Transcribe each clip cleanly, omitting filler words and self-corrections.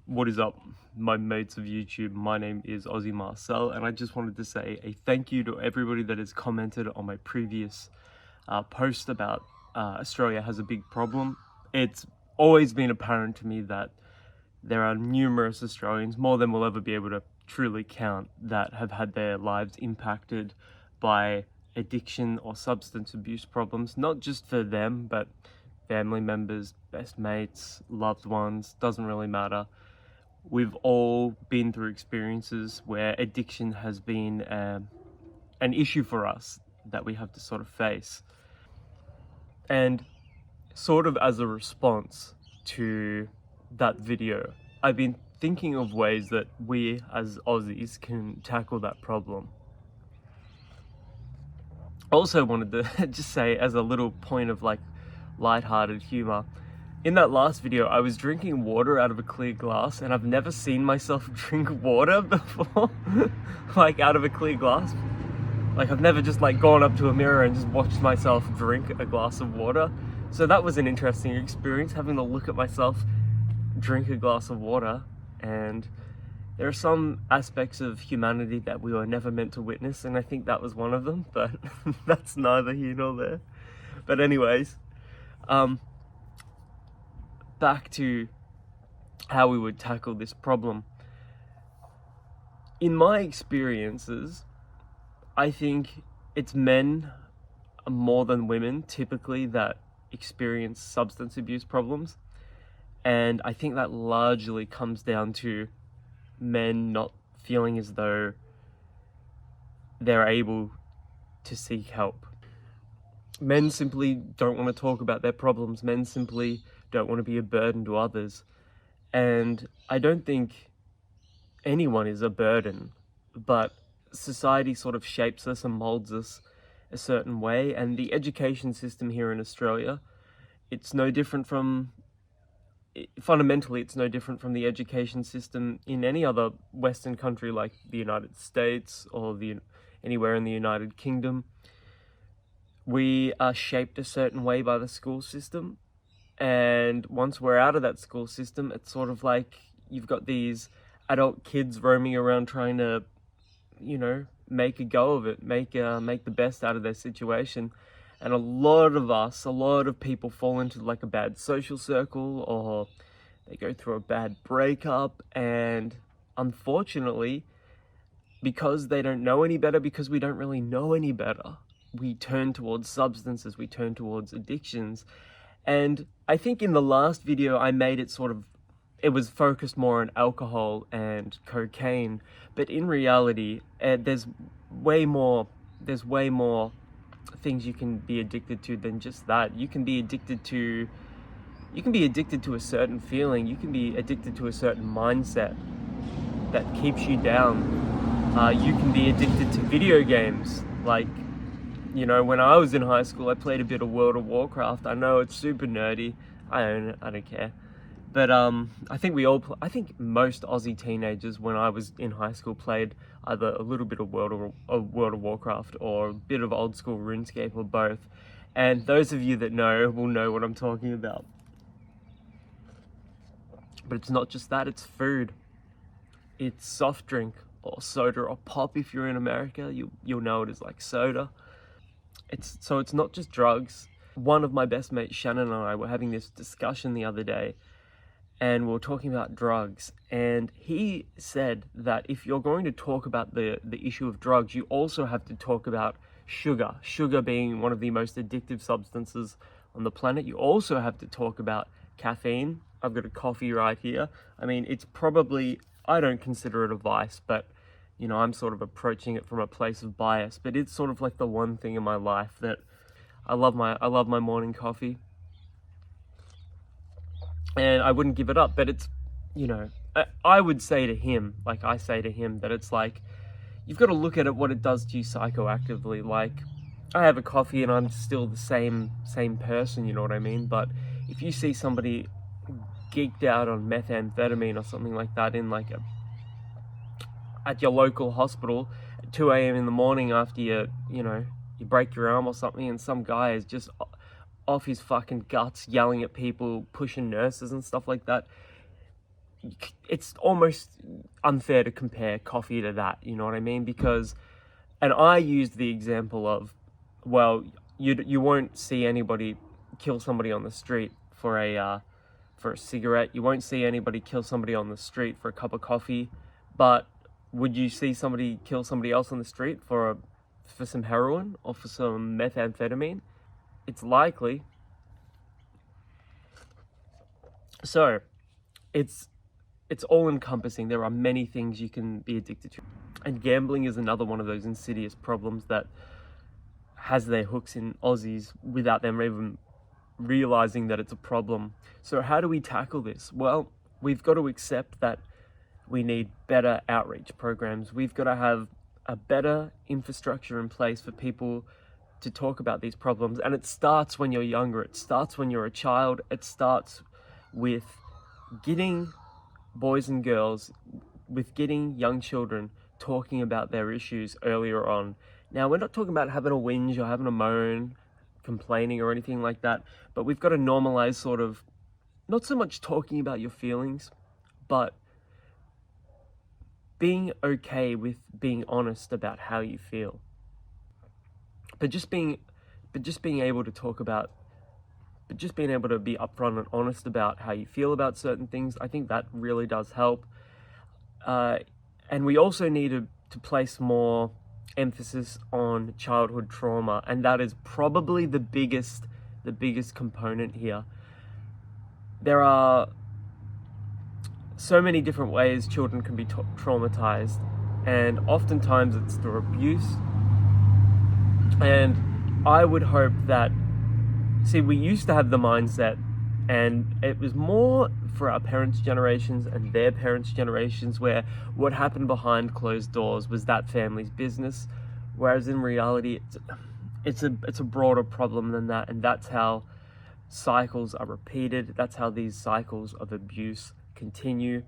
What is up, my mates of YouTube? My name is Aussie Marcel, and I just wanted to say a thank you to everybody that has commented on my previous post about Australia has a big problem. It's always been apparent to me that there are numerous Australians, more than we'll ever be able to truly count, that have had their lives impacted by addiction or substance abuse problems, not just for them, but family members, best mates, loved ones, doesn't really matter. We've all been through experiences where addiction has been an issue for us that we have to sort of face. And sort of as a response to that video, I've been thinking of ways that we as Aussies can tackle that problem. Also wanted to just say, as a little point of like lighthearted humor, in that last video, I was drinking water out of a clear glass, and I've never seen myself drink water before, like out of a clear glass. Like I've never just like gone up to a mirror and just watched myself drink a glass of water. So that was an interesting experience, having to look at myself drink a glass of water. And there are some aspects of humanity that we were never meant to witness, and I think that was one of them, but that's neither here nor there. But anyways, back to how we would tackle this problem. In my experiences, I think it's men more than women typically that experience substance abuse problems. And I think that largely comes down to men not feeling as though they're able to seek help. Men simply don't want to talk about their problems. Men simply don't want to be a burden to others. And I don't think anyone is a burden, but society sort of shapes us and molds us a certain way. And the education system here in Australia, it's no different from, fundamentally, it's no different from the education system in any other Western country like the United States or anywhere in the United Kingdom. We are shaped a certain way by the school system, and once we're out of that school system, it's sort of like you've got these adult kids roaming around trying to, make a go of it, make the best out of their situation. And a lot of people fall into like a bad social circle, or they go through a bad breakup, and unfortunately, because they don't know any better, because we don't really know any better, we turn towards substances, we turn towards addictions. And I think in the last video I made it it was focused more on alcohol and cocaine, but in reality, there's way more things you can be addicted to than just that. You can be addicted to a certain feeling. You can be addicted to a certain mindset that keeps you down. You can be addicted to video games. Like, when I was in high school, I played a bit of World of Warcraft. I know it's super nerdy. I own it. I don't care. But I think most Aussie teenagers when I was in high school played either a little bit of World of Warcraft or a bit of old school RuneScape, or both. And those of you that know will know what I'm talking about. But it's not just that, it's food. It's soft drink or soda or pop. If you're in America, you'll know it as like soda. It's not just drugs. One of my best mates, Shannon, and I were having this discussion the other day, and we were talking about drugs, and he said that if you're going to talk about the issue of drugs, you also have to talk about sugar being one of the most addictive substances on the planet. You also have to talk about caffeine. I've got a coffee right here. I mean, it's probably, I don't consider it a vice, but I'm sort of approaching it from a place of bias, but it's sort of like the one thing in my life that I love my morning coffee, and I wouldn't give it up. But it's, I would say to him, like I say to him, that it's like, you've got to look at it, what it does to you psychoactively. Like, I have a coffee and I'm still the same person, you know what I mean? But if you see somebody geeked out on methamphetamine or something like that at your local hospital at 2 a.m. in the morning after you break your arm or something, and some guy is just off his fucking guts yelling at people, pushing nurses and stuff like that, it's almost unfair to compare coffee to that, you know what I mean? Because, and I used the example of, well, you won't see anybody kill somebody on the street for a cigarette. You won't see anybody kill somebody on the street for a cup of coffee, but would you see somebody kill somebody else on the street for some heroin or for some methamphetamine? It's likely. So it's all encompassing. There are many things you can be addicted to, and gambling is another one of those insidious problems that has their hooks in Aussies without them even realizing that it's a problem. So how do we tackle this? Well, we've got to accept that we need better outreach programs. We've got to have a better infrastructure in place for people to talk about these problems. And it starts when you're younger. It starts when you're a child. It starts with getting boys and girls, with getting young children talking about their issues earlier on. Now, we're not talking about having a whinge or having a moan, complaining or anything like that, but we've got to normalize sort of, not so much talking about your feelings, but being okay with being honest about how you feel. But just being able to talk about, but just being able to be upfront and honest about how you feel about certain things, I think that really does help. And we also need to place more emphasis on childhood trauma, and that is probably the biggest component here. There are so many different ways children can be traumatized, and oftentimes it's through abuse. And I would hope that, see, we used to have the mindset, and it was more for our parents' generations and their parents' generations, where what happened behind closed doors was that family's business, whereas in reality it's a broader problem than that, and that's how cycles are repeated. That's how these cycles of abuse continue,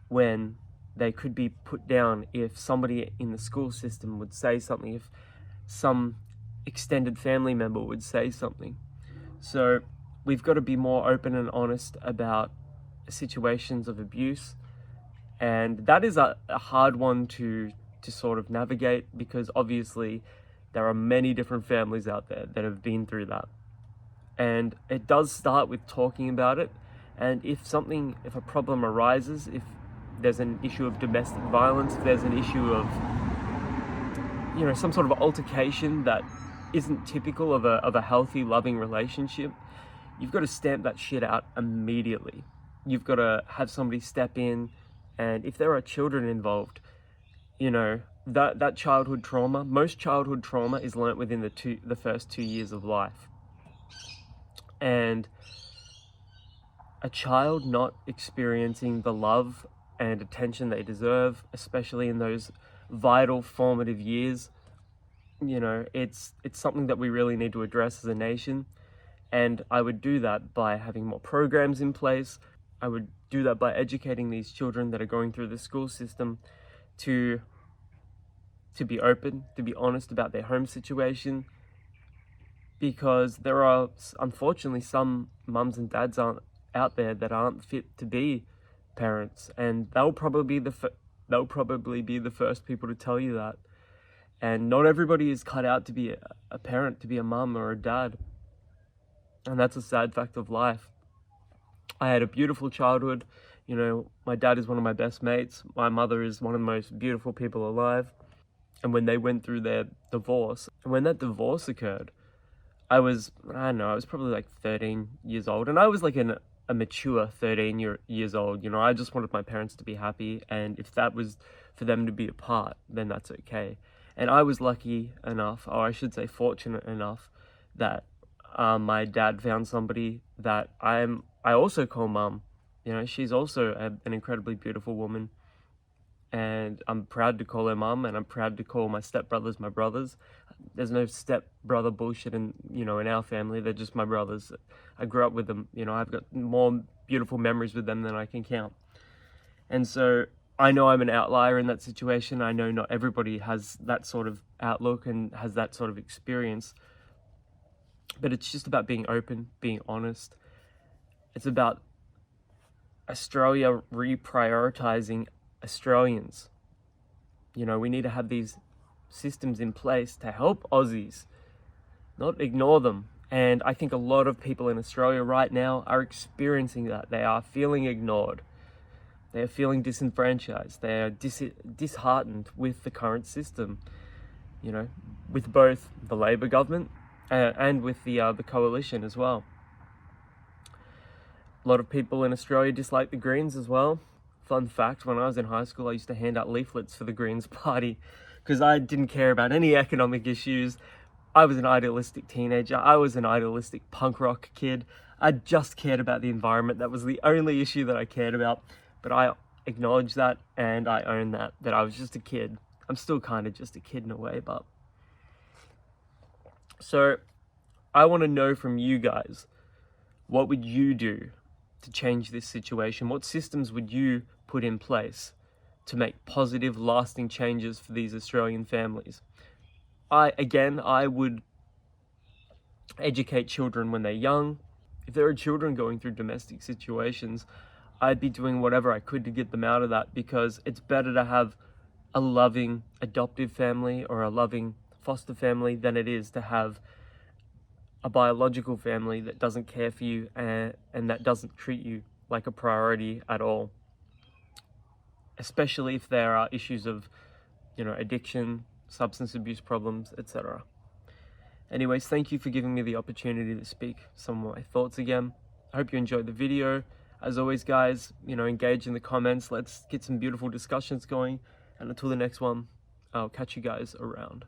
when they could be put down if somebody in the school system would say something, if some extended family member would say something. So we've got to be more open and honest about situations of abuse, and that is a hard one to sort of navigate, because obviously there are many different families out there that have been through that, and it does start with talking about it. And if a problem arises, if there's an issue of domestic violence, if there's an issue of, you know, some sort of altercation that isn't typical of a healthy, loving relationship, you've got to stamp that shit out immediately. You've got to have somebody step in, and if there are children involved, you know, that childhood trauma, most childhood trauma is learnt within the first 2 years of life. And a child not experiencing the love and attention they deserve, especially in those vital formative years, you know, it's something that we really need to address as a nation. And I would do that by having more programs in place. I would do that by educating these children that are going through the school system to be open, to be honest about their home situation, because there are unfortunately some mums and dads out there that aren't fit to be parents, and they'll probably be the first people to tell you that. And not everybody is cut out to be a parent, to be a mum or a dad, and that's a sad fact of life. I had a beautiful childhood. You know, my dad is one of my best mates. My mother is one of the most beautiful people alive. And when they went through their divorce, and when that divorce occurred, I was probably like 13 years old, and I was like a mature 13 years old. You know, I just wanted my parents to be happy, and if that was for them to be apart, then that's okay. And I was lucky enough, or I should say fortunate enough, that my dad found somebody that I also call mum. You know, she's also an incredibly beautiful woman, and I'm proud to call her mum, and I'm proud to call my stepbrothers my brothers. There's no stepbrother bullshit in our family. They're just my brothers. I grew up with them. You know, I've got more beautiful memories with them than I can count. And so I know I'm an outlier in that situation. I know not everybody has that sort of outlook and has that sort of experience. But it's just about being open, being honest. It's about Australia reprioritizing Australians. You know, we need to have these systems in place to help Aussies, not ignore them. And I think a lot of people in Australia right now are experiencing that. They are feeling ignored. They are feeling disenfranchised. They are disheartened with the current system, you know, with both the Labor government and with the coalition as well. A lot of people in Australia dislike the Greens as well. Fun fact, when I was in high school, I used to hand out leaflets for the Greens party because I didn't care about any economic issues. I was an idealistic teenager. I was an idealistic punk rock kid. I just cared about the environment. That was the only issue that I cared about. But I acknowledge that and I own that I was just a kid. I'm still kind of just a kid in a way, but... So, I want to know from you guys, what would you do to change this situation? What systems would you put in place to make positive, lasting changes for these Australian families? I would educate children when they're young. If there are children going through domestic situations, I'd be doing whatever I could to get them out of that, because it's better to have a loving adoptive family or a loving foster family than it is to have a biological family that doesn't care for you and that doesn't treat you like a priority at all. Especially if there are issues of, you know, addiction, substance abuse problems, etc. Anyways, thank you for giving me the opportunity to speak some of my thoughts again. I hope you enjoyed the video. As always, guys, you know, engage in the comments. Let's get some beautiful discussions going. And until the next one, I'll catch you guys around.